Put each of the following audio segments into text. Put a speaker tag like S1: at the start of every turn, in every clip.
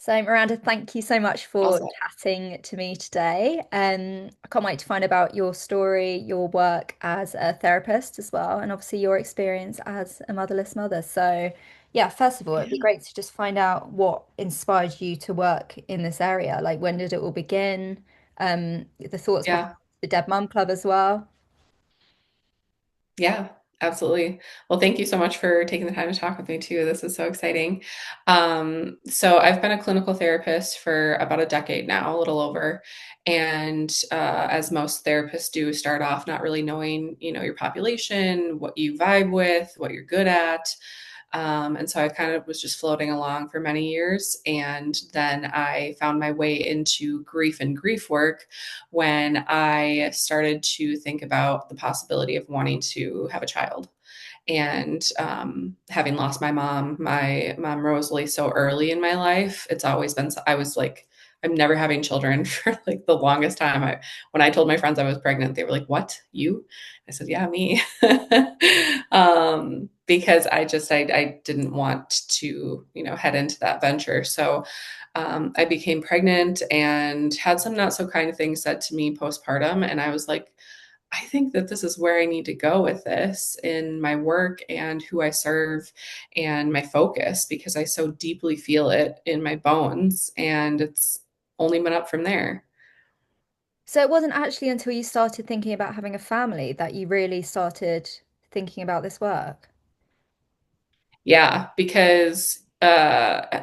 S1: So, Miranda, thank you so much for
S2: Awesome.
S1: chatting to me today. I can't wait to find about your story, your work as a therapist as well, and obviously your experience as a motherless mother. So, yeah, first of all, it'd be
S2: Yeah.
S1: great to just find out what inspired you to work in this area. Like, when did it all begin? The thoughts behind
S2: Yeah.
S1: the Dead Mum Club as well.
S2: Yeah. Absolutely. Well, thank you so much for taking the time to talk with me too. This is so exciting. So I've been a clinical therapist for about a decade now, a little over. And as most therapists do, start off not really knowing, your population, what you vibe with, what you're good at. And so I kind of was just floating along for many years. And then I found my way into grief and grief work when I started to think about the possibility of wanting to have a child. And having lost my mom Rosalie so early in my life, it's always been, I was like, I'm never having children for like the longest time. When I told my friends I was pregnant, they were like, "What? You?" I said, "Yeah, me." Because I didn't want to, head into that venture. So I became pregnant and had some not so kind of things said to me postpartum. And I was like, I think that this is where I need to go with this in my work and who I serve and my focus because I so deeply feel it in my bones. And it's only been up from there.
S1: So, it wasn't actually until you started thinking about having a family that you really started thinking about this work.
S2: Yeah, because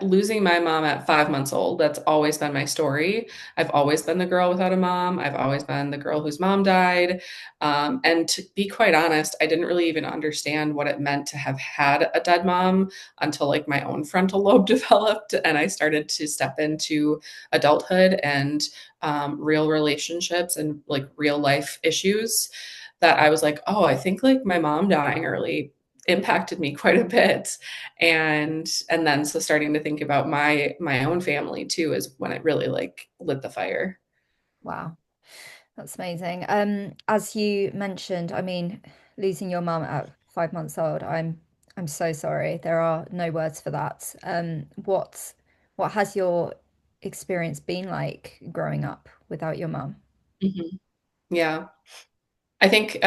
S2: losing my mom at 5 months old, that's always been my story. I've always been the girl without a mom. I've always been the girl whose mom died. And to be quite honest, I didn't really even understand what it meant to have had a dead mom until like my own frontal lobe developed and I started to step into adulthood and real relationships and like real life issues that I was like, oh, I think like my mom dying early impacted me quite a bit. And then so starting to think about my own family too is when it really like lit the fire.
S1: Wow. That's amazing. As you mentioned, I mean, losing your mum at 5 months old, I'm so sorry. There are no words for that. What has your experience been like growing up without your mum?
S2: Mhm. Yeah. I think,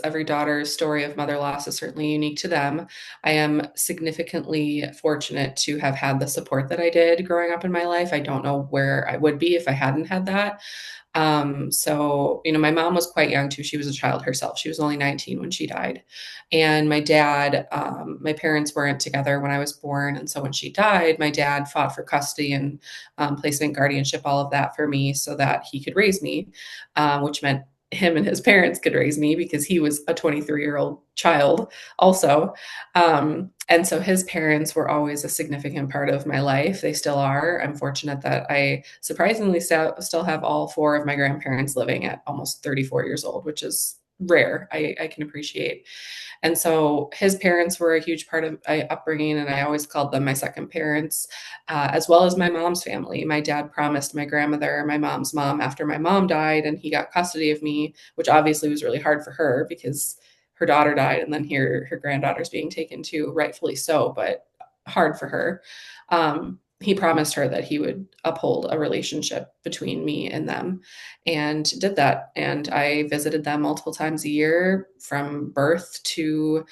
S2: every daughter's story of mother loss is certainly unique to them. I am significantly fortunate to have had the support that I did growing up in my life. I don't know where I would be if I hadn't had that. My mom was quite young too. She was a child herself. She was only 19 when she died. And my dad, my parents weren't together when I was born. And so when she died, my dad fought for custody and placement, guardianship, all of that for me so that he could raise me, which meant him and his parents could raise me because he was a 23-year-old child also. And so his parents were always a significant part of my life. They still are. I'm fortunate that I surprisingly still have all four of my grandparents living at almost 34 years old, which is rare. I can appreciate. And so his parents were a huge part of my upbringing, and I always called them my second parents, as well as my mom's family. My dad promised my grandmother, my mom's mom, after my mom died, and he got custody of me, which obviously was really hard for her because her daughter died, and then here her granddaughter's being taken too, rightfully so, but hard for her. He promised her that he would uphold a relationship between me and them and did that. And I visited them multiple times a year from birth to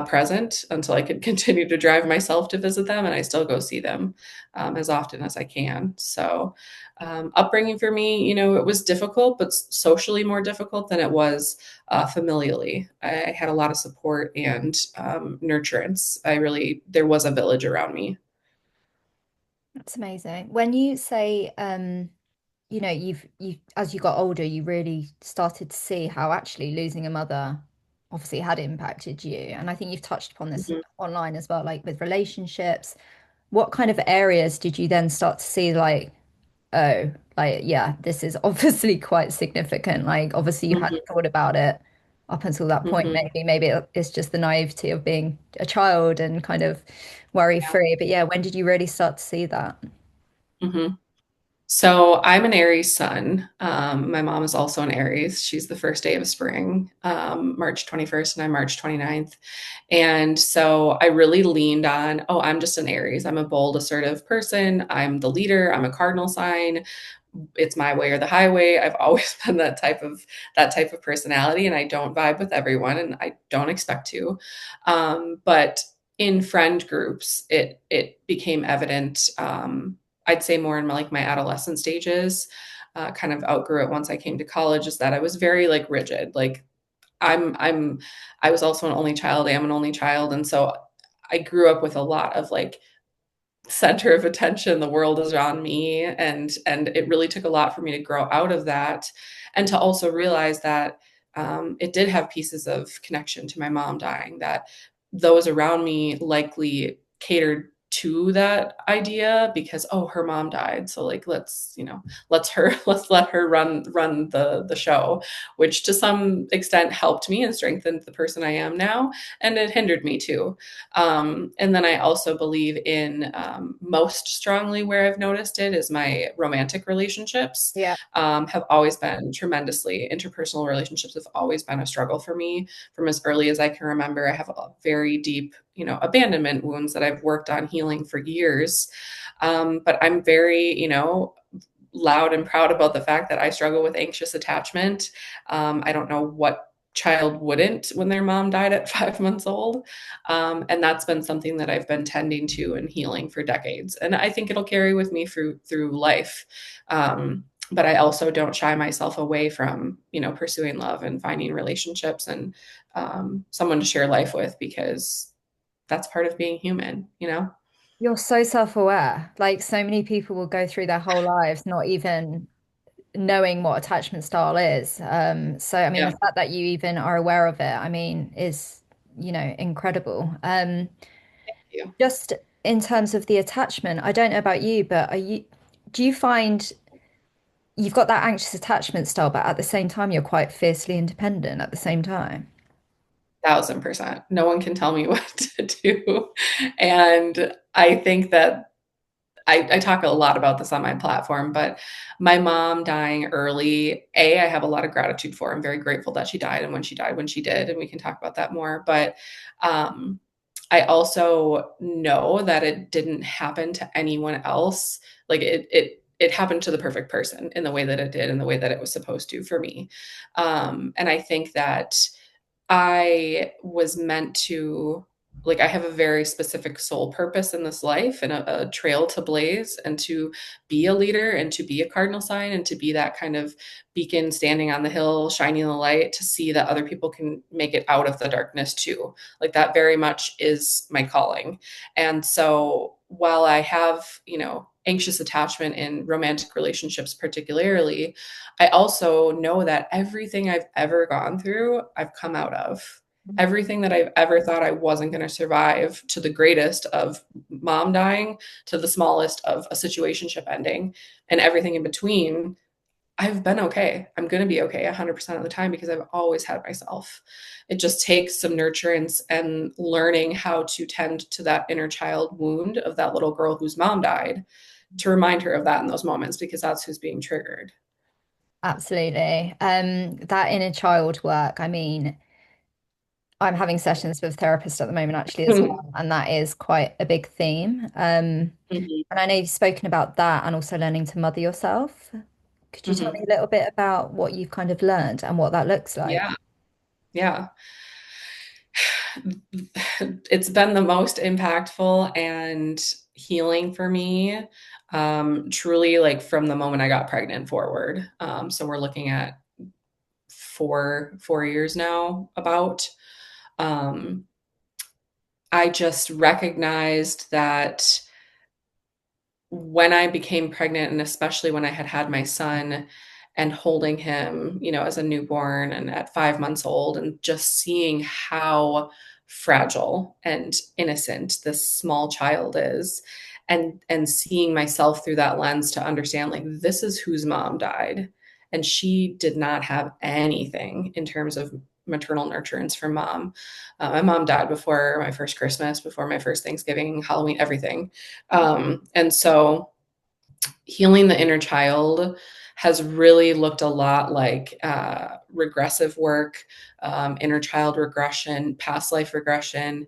S2: present until I could continue to drive myself to visit them. And I still go see them as often as I can. So, upbringing for me, it was difficult, but socially more difficult than it was familially. I had a lot of support and nurturance. There was a village around me.
S1: That's amazing. When you say, you as you got older, you really started to see how actually losing a mother obviously had impacted you. And I think you've touched upon this
S2: Mhm.
S1: online as well, like with relationships. What kind of areas did you then start to see like, oh, like, yeah, this is obviously quite significant. Like, obviously you hadn't
S2: Mhm.
S1: thought about it up until that point.
S2: Mhm.
S1: Maybe it's just the naivety of being a child and kind of worry
S2: Yeah.
S1: free. But yeah, when did you really start to see that?
S2: Mhm. So I'm an Aries sun. My mom is also an Aries. She's the first day of spring, March 21st, and I'm March 29th. And so I really leaned on, oh, I'm just an Aries. I'm a bold, assertive person. I'm the leader. I'm a cardinal sign. It's my way or the highway. I've always been that type of personality, and I don't vibe with everyone, and I don't expect to. But in friend groups, it became evident. I'd say more in my adolescent stages. Kind of outgrew it once I came to college. Is that I was very like rigid. Like I'm I was also an only child. I am an only child, and so I grew up with a lot of like center of attention. The world is on me, and it really took a lot for me to grow out of that, and to also realize that it did have pieces of connection to my mom dying, that those around me likely catered to that idea because, oh, her mom died, so like let's let her run the show, which to some extent helped me and strengthened the person I am now, and it hindered me too. And then I also believe in, most strongly where I've noticed it is my romantic relationships,
S1: Yeah.
S2: have always been tremendously, interpersonal relationships have always been a struggle for me from as early as I can remember. I have a very deep, abandonment wounds that I've worked on healing for years. But I'm very, loud and proud about the fact that I struggle with anxious attachment. I don't know what child wouldn't when their mom died at 5 months old. And that's been something that I've been tending to and healing for decades. And I think it'll carry with me through life. But I also don't shy myself away from, pursuing love and finding relationships and, someone to share life with, because that's part of being human.
S1: You're so self-aware. Like so many people will go through their whole lives not even knowing what attachment style is. So I mean, the
S2: Yeah.
S1: fact that you even are aware of it, I mean, is, incredible.
S2: You.
S1: Just in terms of the attachment, I don't know about you, but do you find you've got that anxious attachment style, but at the same time, you're quite fiercely independent at the same time?
S2: 1,000%. No one can tell me what to do. And I think that I talk a lot about this on my platform, but my mom dying early, I have a lot of gratitude for. I'm very grateful that she died and when she died, when she did, and we can talk about that more. But um, I also know that it didn't happen to anyone else. Like it happened to the perfect person in the way that it did, in the way that it was supposed to for me. And I think that I was meant to, like, I have a very specific soul purpose in this life and a trail to blaze, and to be a leader and to be a cardinal sign and to be that kind of beacon standing on the hill, shining the light to see that other people can make it out of the darkness too. Like, that very much is my calling. And so while I have, anxious attachment in romantic relationships, particularly, I also know that everything I've ever gone through, I've come out of. Everything that I've ever thought I wasn't going to survive, to the greatest of mom dying, to the smallest of a situationship ending, and everything in between, I've been okay. I'm going to be okay 100% of the time because I've always had myself. It just takes some nurturance and learning how to tend to that inner child wound of that little girl whose mom died, to remind her of that in those moments, because that's who's being triggered.
S1: Absolutely. That inner child work, I mean, I'm having sessions with therapists at the moment actually as well, and that is quite a big theme.
S2: Mhm.
S1: And I know you've spoken about that and also learning to mother yourself. Could you tell me
S2: Mhm.
S1: a little bit about what you've kind of learned and what that looks like?
S2: Yeah, yeah. It's been the most impactful and healing for me, truly, like from the moment I got pregnant forward. So we're looking at four years now about. Um, I just recognized that when I became pregnant, and especially when I had my son, and holding him, as a newborn and at 5 months old, and just seeing how fragile and innocent this small child is, and seeing myself through that lens, to understand, like, this is whose mom died, and she did not have anything in terms of maternal nurturance from mom. My mom died before my first Christmas, before my first Thanksgiving, Halloween, everything. And so healing the inner child has really looked a lot like regressive work, inner child regression, past life regression,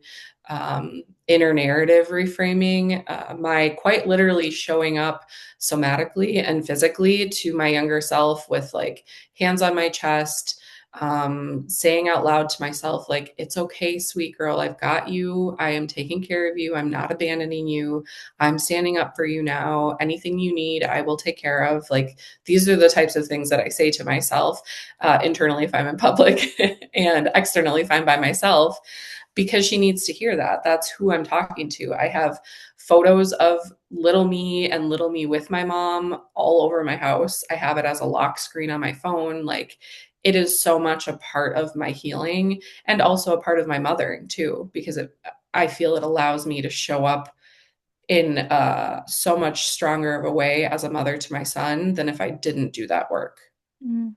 S2: inner narrative reframing, my quite literally showing up somatically and physically to my younger self with like hands on my chest, saying out loud to myself, like, it's okay, sweet girl, I've got you. I am taking care of you. I'm not abandoning you. I'm standing up for you now. Anything you need, I will take care of. Like, these are the types of things that I say to myself internally if I'm in public and externally if I'm by myself, because she needs to hear that. That's who I'm talking to. I have photos of little me and little me with my mom all over my house. I have it as a lock screen on my phone. Like, it is so much a part of my healing and also a part of my mothering too, because I feel it allows me to show up in so much stronger of a way as a mother to my son than if I didn't do that work.
S1: Mm,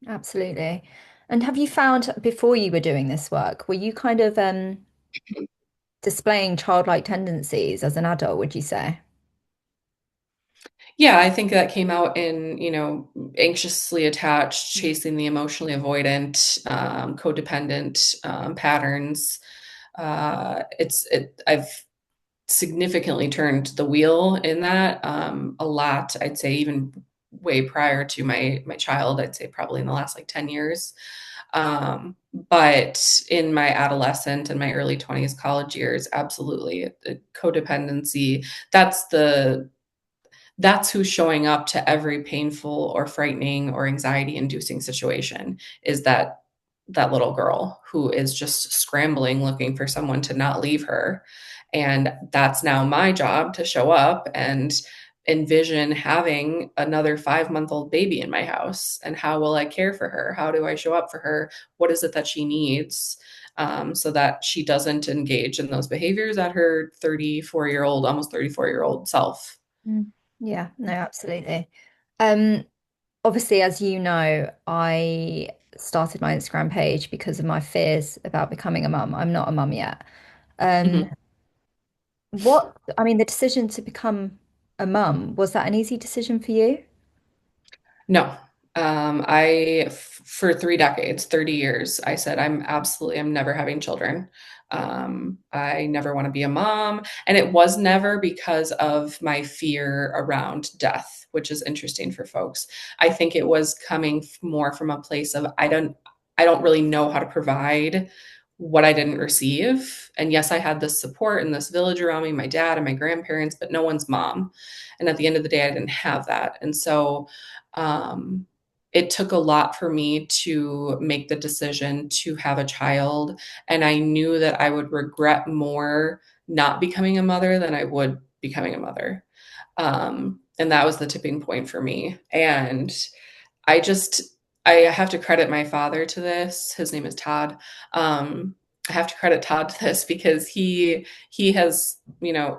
S1: absolutely. And have you found before you were doing this work, were you kind of displaying childlike tendencies as an adult, would you say?
S2: Yeah, I think that came out in, anxiously attached, chasing the emotionally avoidant, codependent patterns. I've significantly turned the wheel in that a lot. I'd say even way prior to my child. I'd say probably in the last like 10 years. But in my adolescent and my early 20s, college years, absolutely, the codependency. That's the that's who's showing up to every painful or frightening or anxiety inducing situation, is that little girl who is just scrambling looking for someone to not leave her. And that's now my job to show up and envision having another 5-month-old baby in my house. And how will I care for her? How do I show up for her? What is it that she needs, so that she doesn't engage in those behaviors at her 34-year-old, almost 34-year-old self?
S1: Mm. Yeah, no, absolutely. Um, Obviously, as you know, I started my Instagram page because of my fears about becoming a mum. I'm not a mum yet. Um,
S2: Mhm.
S1: I mean, the decision to become a mum, was that an easy decision for you?
S2: No. For 3 decades, 30 years, I said, I'm never having children. I never want to be a mom. And it was never because of my fear around death, which is interesting for folks. I think it was coming more from a place of, I don't really know how to provide what I didn't receive. And yes, I had this support and this village around me, my dad and my grandparents, but no one's mom. And at the end of the day, I didn't have that. And so, um, it took a lot for me to make the decision to have a child. And I knew that I would regret more not becoming a mother than I would becoming a mother. And that was the tipping point for me. And I just I have to credit my father to this. His name is Todd. Um, I have to credit Todd to this because he has,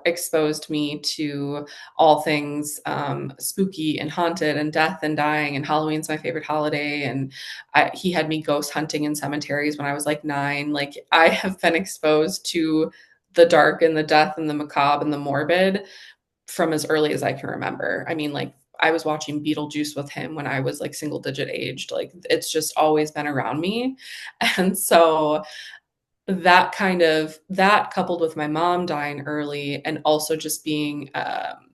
S2: exposed me to all things spooky and haunted and death and dying, and Halloween's my favorite holiday. And he had me ghost hunting in cemeteries when I was like 9. Like, I have been exposed to the dark and the death and the macabre and the morbid from as early as I can remember. I mean, like, I was watching Beetlejuice with him when I was like single digit aged. Like, it's just always been around me. And so that coupled with my mom dying early, and also just being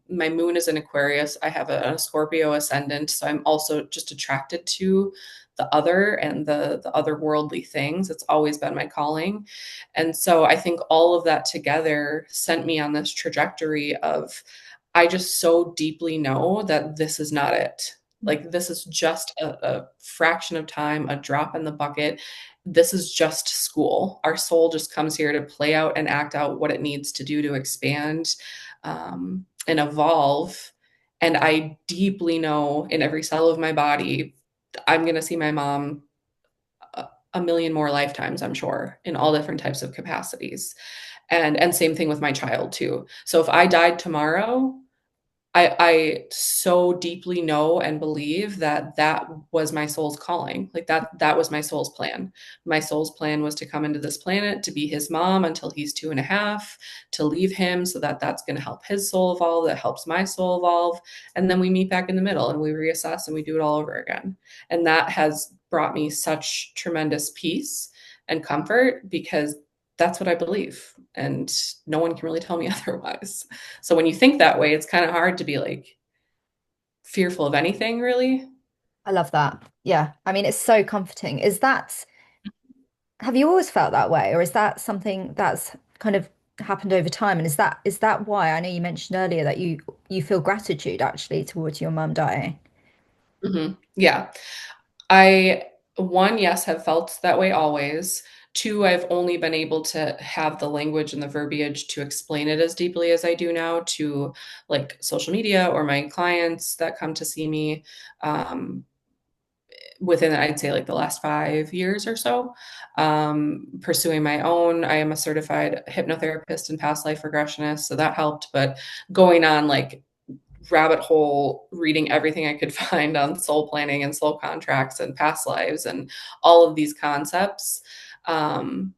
S2: my moon is in Aquarius. I have a Scorpio ascendant, so I'm also just attracted to the other and the otherworldly things. It's always been my calling. And so I think all of that together sent me on this trajectory of, I just so deeply know that this is not it. Like, this is just a fraction of time, a drop in the bucket. This is just school. Our soul just comes here to play out and act out what it needs to do to expand, and evolve. And I deeply know in every cell of my body, I'm going to see my mom a million more lifetimes, I'm sure, in all different types of capacities. And same thing with my child too. So if I died tomorrow, I so deeply know and believe that that was my soul's calling. Like that was my soul's plan. My soul's plan was to come into this planet to be his mom until he's 2.5, to leave him so that that's going to help his soul evolve. That helps my soul evolve, and then we meet back in the middle and we reassess and we do it all over again. And that has brought me such tremendous peace and comfort because that's what I believe, and no one can really tell me otherwise. So when you think that way, it's kind of hard to be like fearful of anything, really.
S1: I love that. Yeah. I mean, it's so comforting. Have you always felt that way, or is that something that's kind of happened over time? And is that why I know you mentioned earlier that you feel gratitude actually towards your mum dying?
S2: Yeah. I, one, yes, have felt that way always. Two, I've only been able to have the language and the verbiage to explain it as deeply as I do now to like social media or my clients that come to see me. Um, Within I'd say like the last 5 years or so, pursuing my own. I am a certified hypnotherapist and past life regressionist, so that helped. But going on like rabbit hole reading everything I could find on soul planning and soul contracts and past lives and all of these concepts. Um,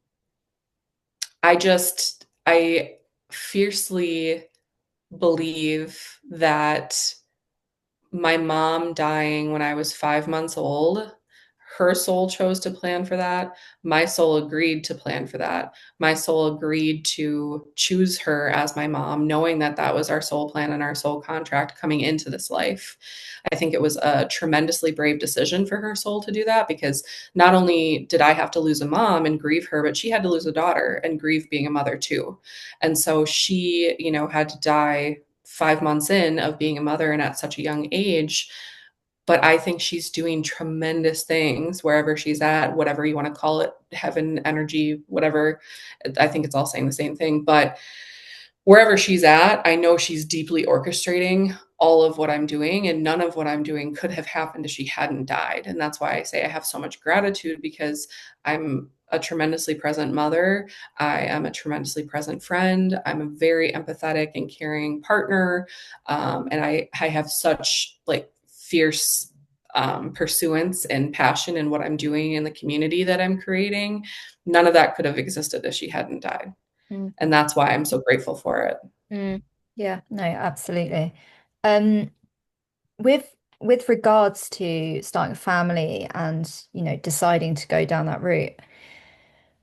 S2: I fiercely believe that my mom dying when I was 5 months old, her soul chose to plan for that. My soul agreed to plan for that. My soul agreed to choose her as my mom, knowing that that was our soul plan and our soul contract coming into this life. I think it was a tremendously brave decision for her soul to do that because not only did I have to lose a mom and grieve her, but she had to lose a daughter and grieve being a mother too. And so she, had to die 5 months in of being a mother and at such a young age. But I think she's doing tremendous things wherever she's at, whatever you want to call it, heaven, energy, whatever. I think it's all saying the same thing. But wherever she's at, I know she's deeply orchestrating all of what I'm doing, and none of what I'm doing could have happened if she hadn't died. And that's why I say I have so much gratitude because I'm a tremendously present mother. I am a tremendously present friend. I'm a very empathetic and caring partner. And I have such like fierce pursuance and passion in what I'm doing in the community that I'm creating. None of that could have existed if she hadn't died.
S1: Mm,
S2: And that's why I'm so grateful for it.
S1: mm. Yeah, no, absolutely. Um, with with regards to starting a family and, deciding to go down that route,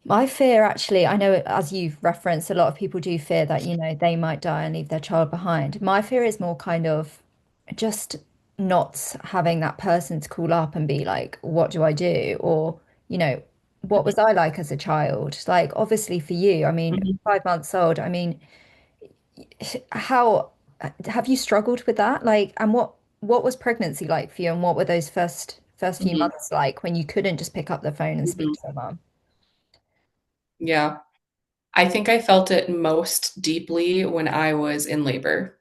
S1: my fear actually, I know as you've referenced, a lot of people do fear that, they might die and leave their child behind. My fear is more kind of just not having that person to call up and be like, what do I do? Or, you know, what was I like as a child? Like, obviously for you, I mean,
S2: Mhm,
S1: 5 months old, I mean, how have you struggled with that? Like, and what was pregnancy like for you, and what were those first few
S2: mhm,
S1: months like when you couldn't just pick up the phone and speak
S2: mhm.
S1: to your mom?
S2: Yeah. I think I felt it most deeply when I was in labor.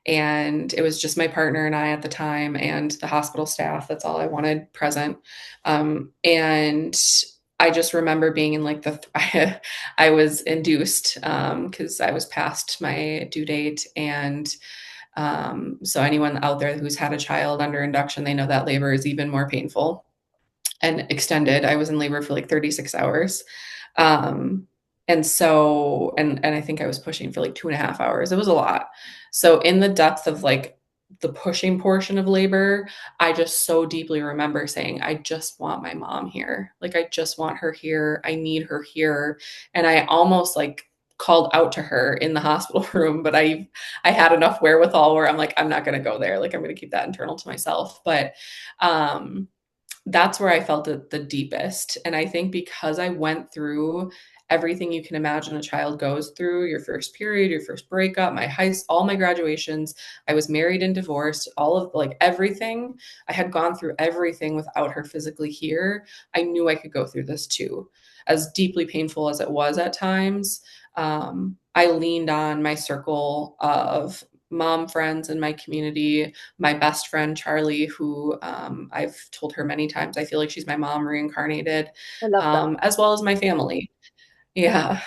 S2: And it was just my partner and I at the time, and the hospital staff. That's all I wanted present. And I just remember being in like I was induced because I was past my due date. And so, anyone out there who's had a child under induction, they know that labor is even more painful and extended. I was in labor for like 36 hours. Um, and I think I was pushing for like 2.5 hours. It was a lot. So in the depth of like the pushing portion of labor, I just so deeply remember saying, I just want my mom here. Like, I just want her here. I need her here. And I almost like called out to her in the hospital room, but I had enough wherewithal where I'm like, I'm not going to go there. Like, I'm going to keep that internal to myself. But um that's where I felt it the deepest. And I think because I went through everything you can imagine a child goes through, your first period, your first breakup, all my graduations, I was married and divorced, all of like everything. I had gone through everything without her physically here. I knew I could go through this too. As deeply painful as it was at times, I leaned on my circle of mom friends in my community, my best friend Charlie, who I've told her many times I feel like she's my mom reincarnated,
S1: I love that.
S2: as well as my family. Yeah.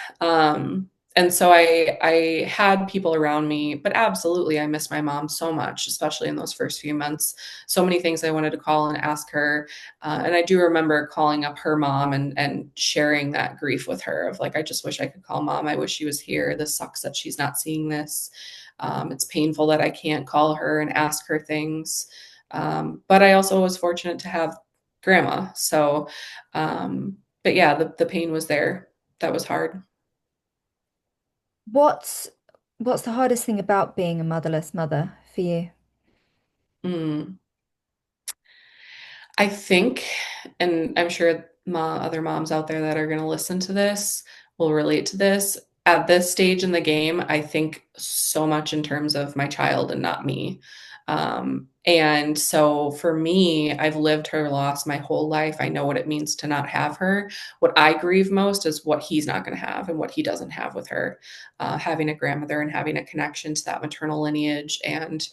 S2: And so I had people around me, but absolutely I miss my mom so much, especially in those first few months. So many things I wanted to call and ask her. And I do remember calling up her mom and sharing that grief with her of like, I just wish I could call mom. I wish she was here. This sucks that she's not seeing this. It's painful that I can't call her and ask her things. But I also was fortunate to have grandma. So, but yeah, the pain was there. That was hard.
S1: What's what's the hardest thing about being a motherless mother for you?
S2: Mm. I think, and I'm sure other moms out there that are going to listen to this will relate to this. At this stage in the game, I think so much in terms of my child and not me. And so for me, I've lived her loss my whole life. I know what it means to not have her. What I grieve most is what he's not going to have and what he doesn't have with her. Having a grandmother and having a connection to that maternal lineage and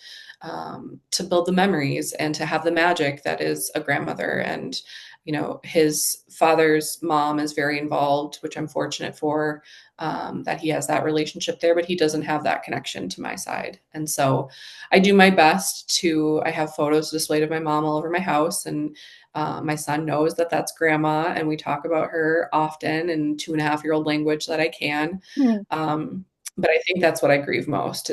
S2: to build the memories and to have the magic that is a grandmother. And, you know, his father's mom is very involved, which I'm fortunate for, that he has that relationship there, but he doesn't have that connection to my side. And so I do my best to, I have photos displayed of my mom all over my house. And my son knows that that's grandma, and we talk about her often in 2.5-year-old language that I can.
S1: Mm.
S2: Um, but I think that's what I grieve most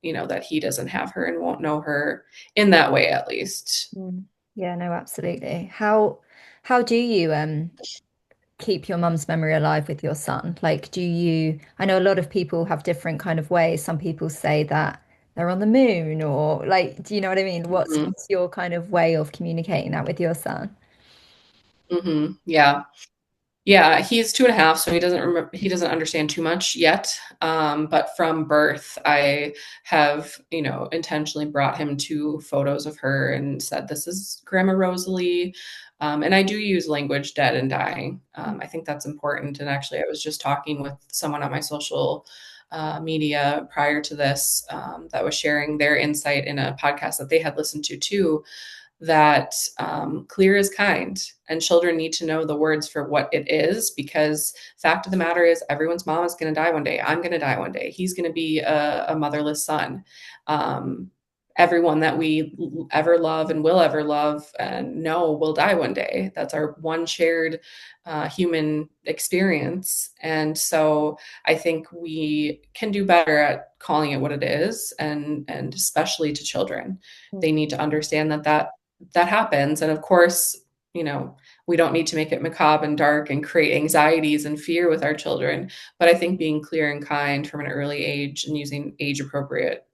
S2: you know, that he doesn't have her and won't know her in that way at least.
S1: Mm. Yeah, no, absolutely. How do you keep your mum's memory alive with your son? Like, do you, I know a lot of people have different kind of ways. Some people say that they're on the moon or like, do you know what I mean?
S2: Hmm.
S1: What's your kind of way of communicating that with your son?
S2: Hmm. Yeah. Yeah, he's 2.5, so he doesn't understand too much yet. But from birth, I have, you know, intentionally brought him to photos of her and said, "This is Grandma Rosalie." And I do use language dead and dying. I think that's important. And actually, I was just talking with someone on my social media prior to this that was sharing their insight in a podcast that they had listened to too, that clear is kind, and children need to know the words for what it is, because fact of the matter is everyone's mom is going to die one day. I'm going to die one day. He's going to be a motherless son. um, Everyone that we ever love and will ever love and know will die one day. That's our one shared human experience. And so I think we can do better at calling it what it is, and especially to children, they need to understand that happens. And of course, you know, we don't need to make it macabre and dark and create anxieties and fear with our children. But I think being clear and kind from an early age and using age appropriate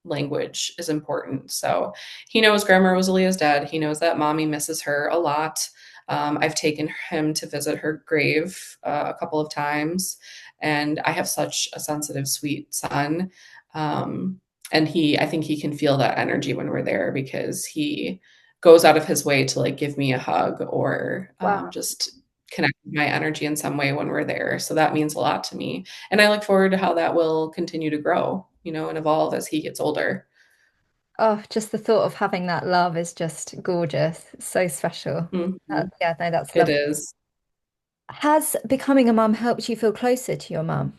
S2: language is important. So he knows Grandma Rosalie is dead. He knows that mommy misses her a lot. I've taken him to visit her grave a couple of times, and I have such a sensitive, sweet son. Um, and I think he can feel that energy when we're there, because he goes out of his way to like give me a hug or
S1: Wow.
S2: just connect with my energy in some way when we're there. So that means a lot to me. And I look forward to how that will continue to grow, you know, and evolve as he gets older.
S1: Oh, just the thought of having that love is just gorgeous. So special.
S2: Mhm.
S1: Yeah, no, that's
S2: It
S1: lovely.
S2: is.
S1: Has becoming a mum helped you feel closer to your mum?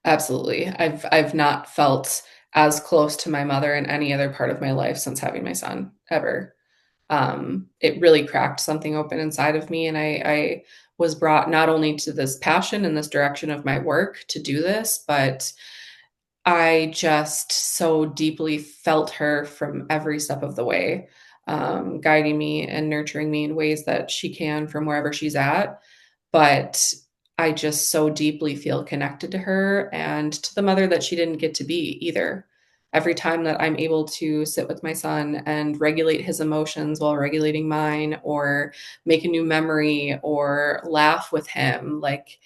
S2: Absolutely. I've not felt as close to my mother in any other part of my life since having my son ever. It really cracked something open inside of me, and I was brought not only to this passion and this direction of my work to do this, but I just so deeply felt her from every step of the way, guiding me and nurturing me in ways that she can from wherever she's at. But I just so deeply feel connected to her and to the mother that she didn't get to be either. Every time that I'm able to sit with my son and regulate his emotions while regulating mine, or make a new memory, or laugh with him, like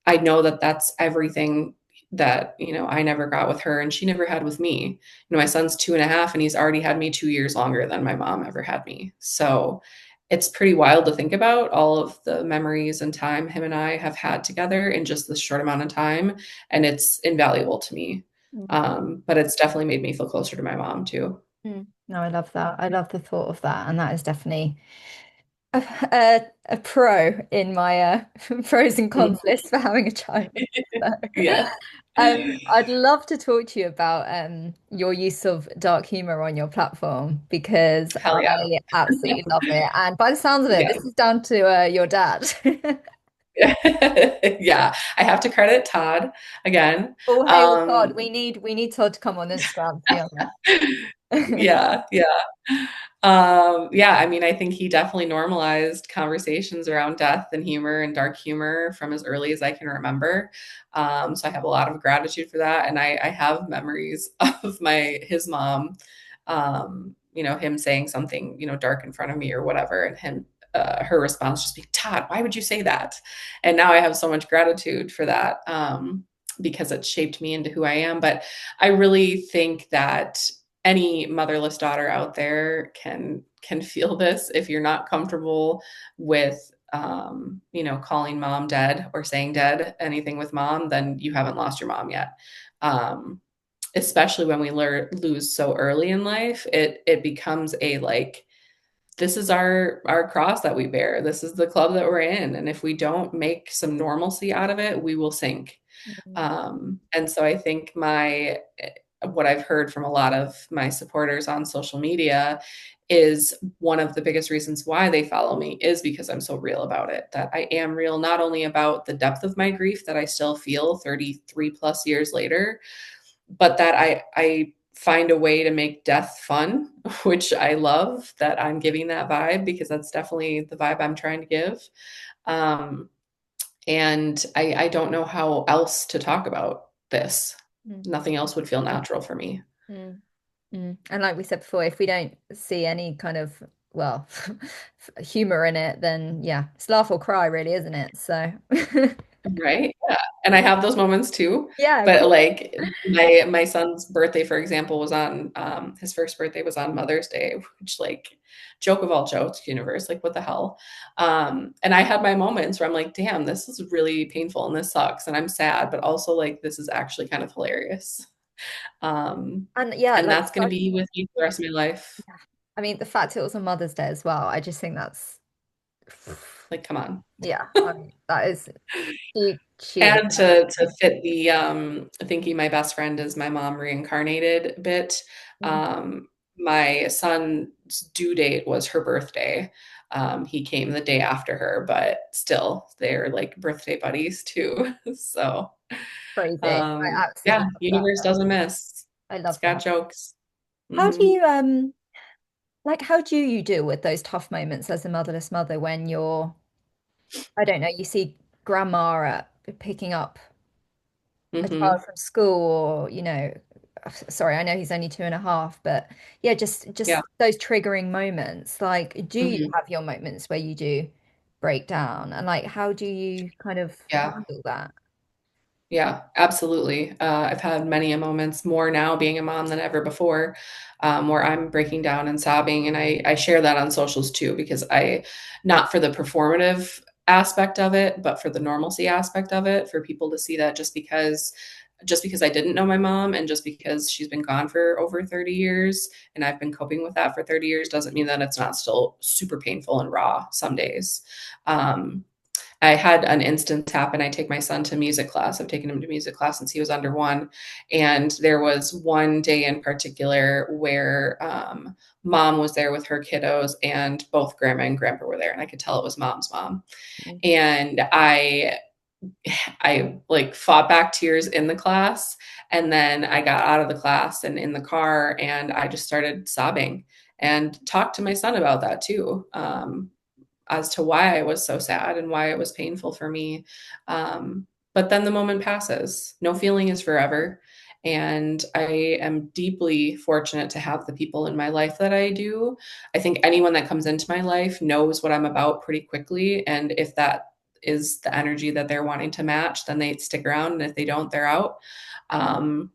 S2: I know that that's everything that, you know, I never got with her and she never had with me. You know, my son's 2.5 and he's already had me 2 years longer than my mom ever had me. So it's pretty wild to think about all of the memories and time him and I have had together in just this short amount of time. And it's invaluable to me. But it's definitely made me feel closer to my mom too.
S1: Mm. No, I love that. I love the thought of that. And that is definitely a pro in my pros and cons
S2: Mhm.
S1: list for having a child. So,
S2: Yeah.
S1: I'd love to talk to you about your use of dark humor on your platform because
S2: Hell yeah.
S1: I absolutely love it. And by the sounds of it,
S2: Yeah.
S1: this is down to your dad.
S2: Yeah. I have to credit Todd again.
S1: All hail Todd.
S2: Um,
S1: We need Todd to come on Instagram, to be honest.
S2: yeah. Yeah. Yeah, I mean, I think he definitely normalized conversations around death and humor and dark humor from as early as I can remember. So I have a lot of gratitude for that. And I have memories of his mom, him saying something, dark in front of me or whatever, and her response just being, Todd, why would you say that? And now I have so much gratitude for that, because it shaped me into who I am. But I really think that any motherless daughter out there can feel this. If you're not comfortable with calling mom dead or saying dead anything with mom, then you haven't lost your mom yet. um, Especially when we lose so early in life, it becomes a like, this is our cross that we bear, this is the club that we're in, and if we don't make some normalcy out of it, we will sink. And so I think what I've heard from a lot of my supporters on social media is one of the biggest reasons why they follow me is because I'm so real about it. That I am real, not only about the depth of my grief that I still feel 33 plus years later, but that I find a way to make death fun, which I love that I'm giving that vibe because that's definitely the vibe I'm trying to give. Um, and I don't know how else to talk about this. Nothing else would feel natural for me.
S1: Mm. Mm. And like we said before, if we don't see any kind of, well, humor in it, then yeah, it's laugh or cry, really, isn't it? So,
S2: Right? Yeah. And I have those moments too.
S1: yeah,
S2: But
S1: cool.
S2: like my son's birthday, for example, was on his first birthday was on Mother's Day, which like joke of all jokes, universe, like what the hell? And I had my moments where I'm like, damn, this is really painful and this sucks and I'm sad, but also like this is actually kind of hilarious. Um,
S1: And yeah,
S2: and
S1: like,
S2: that's gonna be with me for the rest of my life.
S1: I mean, the fact it was on Mother's Day as well, I just think that's,
S2: Like, come on.
S1: yeah, I mean, that is, she
S2: And
S1: deserves.
S2: to fit the thinking my best friend is my mom reincarnated bit.
S1: Mm.
S2: My son's due date was her birthday. He came the day after her, but still, they're like birthday buddies too. So,
S1: Crazy. I
S2: yeah,
S1: absolutely love that.
S2: universe doesn't miss.
S1: I
S2: It's
S1: love
S2: got
S1: that.
S2: jokes.
S1: How do
S2: Hmm.
S1: you, like, how do you deal with those tough moments as a motherless mother when you're, I don't know, you see grandma picking up a child
S2: Hmm.
S1: from school or, sorry, I know he's only 2.5, but yeah, just
S2: Yeah.
S1: those triggering moments. Like, do you
S2: Hmm.
S1: have your moments where you do break down? And like, how do you kind of
S2: Yeah.
S1: handle that?
S2: Yeah, absolutely. I've had many a moments, more now being a mom than ever before, where I'm breaking down and sobbing, and I share that on socials too because not for the performative aspect of it, but for the normalcy aspect of it, for people to see that just because I didn't know my mom and just because she's been gone for over 30 years and I've been coping with that for 30 years doesn't mean that it's not still super painful and raw some days. Um, I had an instance happen. I take my son to music class. I've taken him to music class since he was under one. And there was one day in particular where mom was there with her kiddos, and both grandma and grandpa were there. And I could tell it was mom's mom.
S1: Mm.
S2: And I like fought back tears in the class. And then I got out of the class and in the car, and I just started sobbing and talked to my son about that too. As to why I was so sad and why it was painful for me. But then the moment passes. No feeling is forever. And I am deeply fortunate to have the people in my life that I do. I think anyone that comes into my life knows what I'm about pretty quickly. And if that is the energy that they're wanting to match, then they stick around. And if they don't, they're out. Um,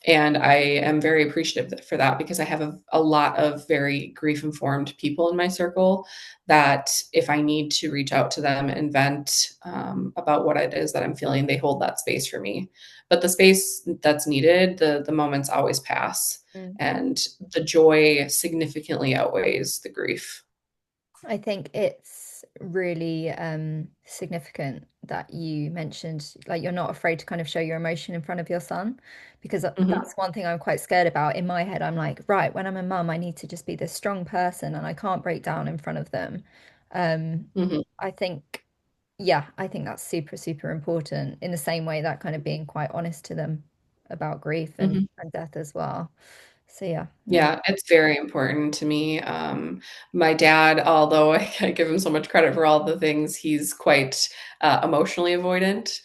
S2: and I am very appreciative for that because I have a lot of very grief informed people in my circle that if I need to reach out to them and vent about what it is that I'm feeling, they hold that space for me. But the space that's needed, the moments always pass,
S1: Mm.
S2: and the joy significantly outweighs the grief.
S1: I think it's really significant that you mentioned like you're not afraid to kind of show your emotion in front of your son, because
S2: Hmm.
S1: that's one thing I'm quite scared about. In my head, I'm like, right, when I'm a mum, I need to just be this strong person and I can't break down in front of them. Um,
S2: Hmm.
S1: I think, yeah, I think that's super, super important in the same way that kind of being quite honest to them about grief
S2: Hmm.
S1: and death as well. So yeah, no.
S2: Yeah, it's very important to me. My dad, although I give him so much credit for all the things, he's quite emotionally avoidant.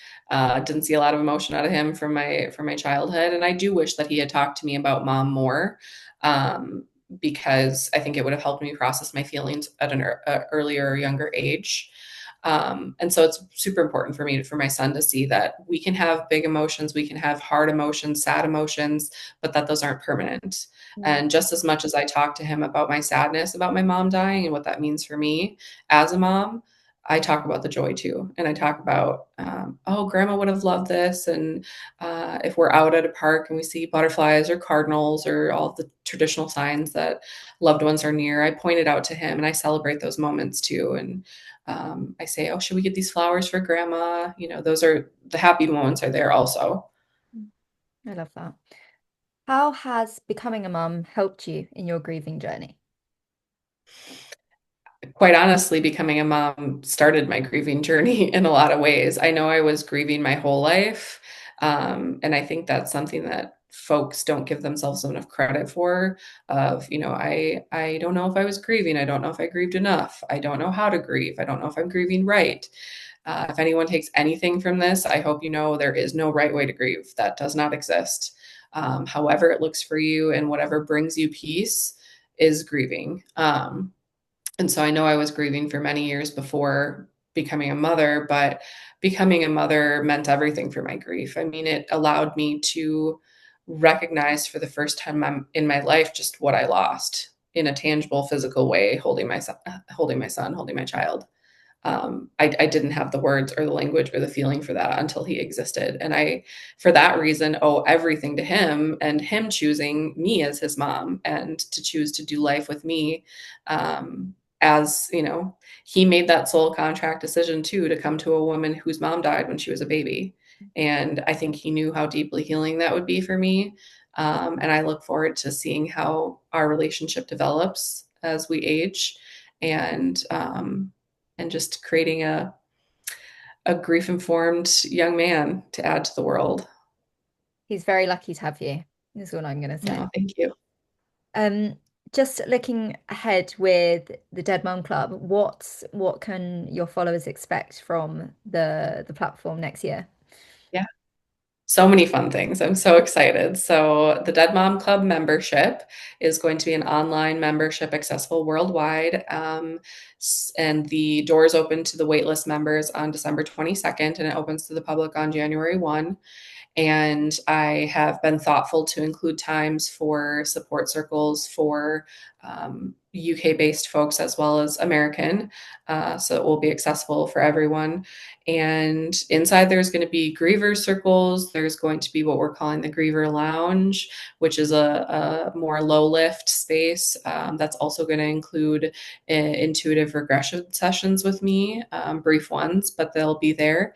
S2: Didn't see a lot of emotion out of him from my childhood, and I do wish that he had talked to me about mom more, um, because I think it would have helped me process my feelings at an earlier or younger age. And so it's super important for me for my son to see that we can have big emotions, we can have hard emotions, sad emotions, but that those aren't permanent.
S1: Mm,
S2: And just as much as I talk to him about my sadness about my mom dying and what that means for me as a mom, I talk about the joy too. And I talk about, oh, grandma would have loved this. And if we're out at a park and we see butterflies or cardinals or all the traditional signs that loved ones are near, I point it out to him and I celebrate those moments too. And I say, oh, should we get these flowers for grandma? You know, those are the happy moments are there also.
S1: mm. I love that. How has becoming a mum helped you in your grieving journey?
S2: Quite honestly, becoming a mom started my grieving journey in a lot of ways. I know I was grieving my whole life. And I think that's something that folks don't give themselves enough credit for of, you know, I don't know if I was grieving. I don't know if I grieved enough. I don't know how to grieve. I don't know if I'm grieving right. If anyone takes anything from this, I hope you know there is no right way to grieve. That does not exist. However it looks for you and whatever brings you peace is grieving. And so I know I was grieving for many years before becoming a mother, but becoming a mother meant everything for my grief. I mean, it allowed me to recognize for the first time in my life just what I lost in a tangible, physical way, holding my son, holding my child. I didn't have the words or the language or the feeling for that until he existed. And I, for that reason, owe everything to him and him choosing me as his mom and to choose to do life with me. As you know, he made that soul contract decision too to come to a woman whose mom died when she was a baby. And I think he knew how deeply healing that would be for me. And I look forward to seeing how our relationship develops as we age. And and just creating a grief informed young man to add to the world.
S1: He's very lucky to have you, is what I'm going to say.
S2: Oh, thank you.
S1: Um, just looking ahead with the Dead Mum Club, what can your followers expect from the platform next year?
S2: Yeah. So many fun things. I'm so excited. So, the Dead Mom Club membership is going to be an online membership accessible worldwide. And the doors open to the waitlist members on December 22nd, and it opens to the public on January 1. And I have been thoughtful to include times for support circles for UK based folks as well as American. So it will be accessible for everyone. And inside, there's going to be griever circles. There's going to be what we're calling the griever lounge, which is a more low lift space. That's also going to include intuitive regression sessions with me, brief ones, but they'll be there.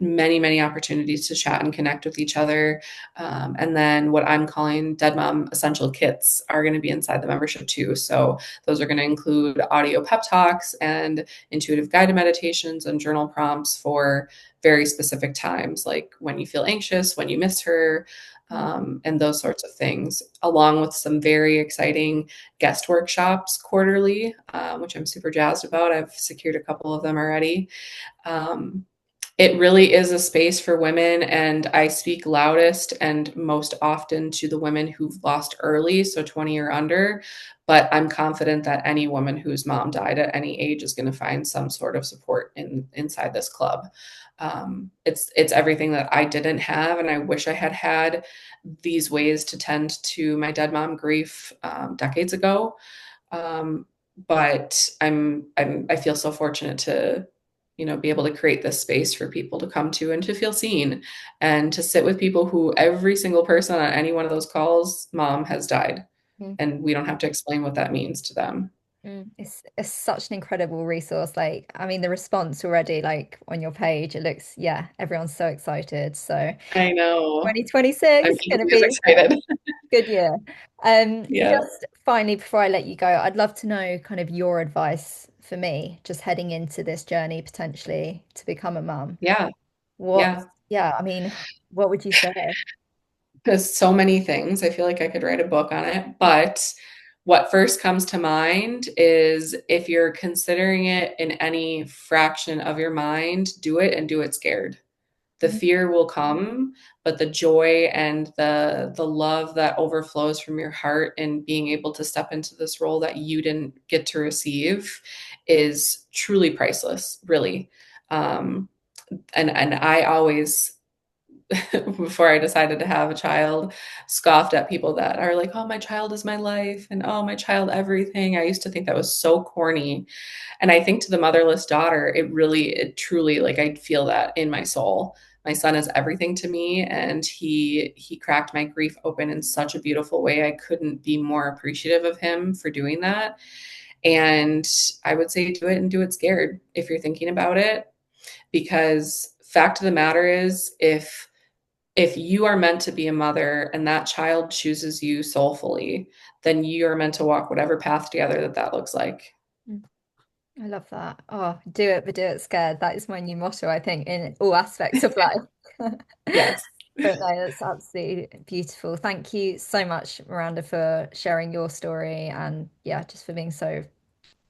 S2: Many opportunities to chat and connect with each other, and then what I'm calling Dead Mom Essential Kits are going to be inside the membership too. So those are going to include audio pep talks and intuitive guided meditations and journal prompts for very specific times, like when you feel anxious, when you miss her, and those sorts of things, along with some very exciting guest workshops quarterly, which I'm super jazzed about. I've secured a couple of them already. um, it really is a space for women, and I speak loudest and most often to the women who've lost early, so 20 or under. But I'm confident that any woman whose mom died at any age is going to find some sort of support inside this club. It's everything that I didn't have, and I wish I had had these ways to tend to my dead mom grief decades ago. Um, but I feel so fortunate to, you know, be able to create this space for people to come to and to feel seen and to sit with people who every single person on any one of those calls, mom has died.
S1: Mm.
S2: And we don't have to explain what that means to them.
S1: It's such an incredible resource. Like, I mean, the response already, like on your page, it looks, yeah, everyone's so excited. So
S2: I know. I'm
S1: 2026 gonna
S2: equally as
S1: be
S2: excited.
S1: good year.
S2: Yeah.
S1: Just finally, before I let you go, I'd love to know kind of your advice for me, just heading into this journey potentially to become a mum.
S2: Yeah.
S1: What,
S2: Yeah.
S1: yeah, I mean, what would you say?
S2: There's so many things. I feel like I could write a book on it. But what first comes to mind is if you're considering it in any fraction of your mind, do it and do it scared. The
S1: Mhm.
S2: fear will come, but the joy and the love that overflows from your heart in being able to step into this role that you didn't get to receive is truly priceless, really. Um, and I always before I decided to have a child, scoffed at people that are like, oh, my child is my life and oh, my child everything. I used to think that was so corny. And I think to the motherless daughter, it truly, like, I feel that in my soul. My son is everything to me, and he cracked my grief open in such a beautiful way. I couldn't be more appreciative of him for doing that. And I would say do it and do it scared if you're thinking about it, because fact of the matter is, if you are meant to be a mother and that child chooses you soulfully, then you are meant to walk whatever path together that looks like.
S1: Mm. I love that. Oh, do it, but do it scared. That is my new motto, I think, in all aspects of life.
S2: Yes.
S1: But no, that's absolutely beautiful. Thank you so much, Miranda, for sharing your story and yeah, just for being so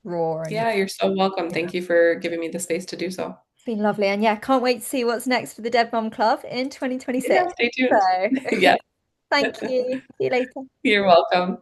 S1: raw and
S2: Yeah, you're so welcome.
S1: yeah,
S2: Thank you for giving me the space to do so.
S1: it's been lovely. And yeah, can't wait to see what's next for the Dead Mum Club in
S2: Yeah,
S1: 2026.
S2: stay tuned.
S1: So
S2: Yes,
S1: thank you. See you later.
S2: you're welcome.